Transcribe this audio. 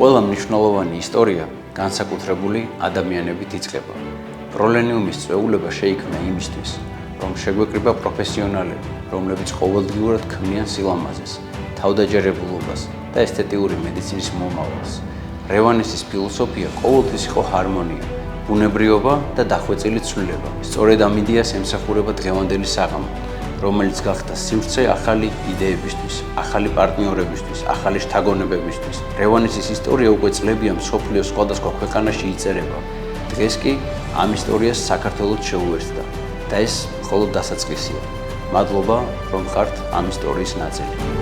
ყველა მნიშვნელოვანი ისტორია განსაკუთრებული ადამიანებით იწყება. პროლენიუმის წვეულება შეიქმნა იმისთვის, რომ შეგვეკრიბა პროფესიონალები, რომლებიც ყოველდღიურად ქმნიან სილამაზეს, თავდაჯერებულობას და ესთეტიური მედიცინის მომავალს. რევანესის ფილოსოფია ყოველთვის იყო ჰარმონია, ბუნებრიობა და დახვეწილი ცვლილება. სწორედ ამ იდეას ემსახურება დღევანდელი საღამო, რომელიც გახდა სივრცე ახალი იდეებისთვის, ახალი პარტნიორებისთვის, ახალი შთაგონებებისთვის. რევანესის ისტორია უკვე წლებია მსოფლიოს სხვადასხვა ქვეყანაში იწერება. დღეს კი ამ ისტორიას საქართველოს შეუერთდა და ეს მხოლოდ დასაწყისია. მადლობა, რომ ხართ ამ ისტორიის ნაწილი.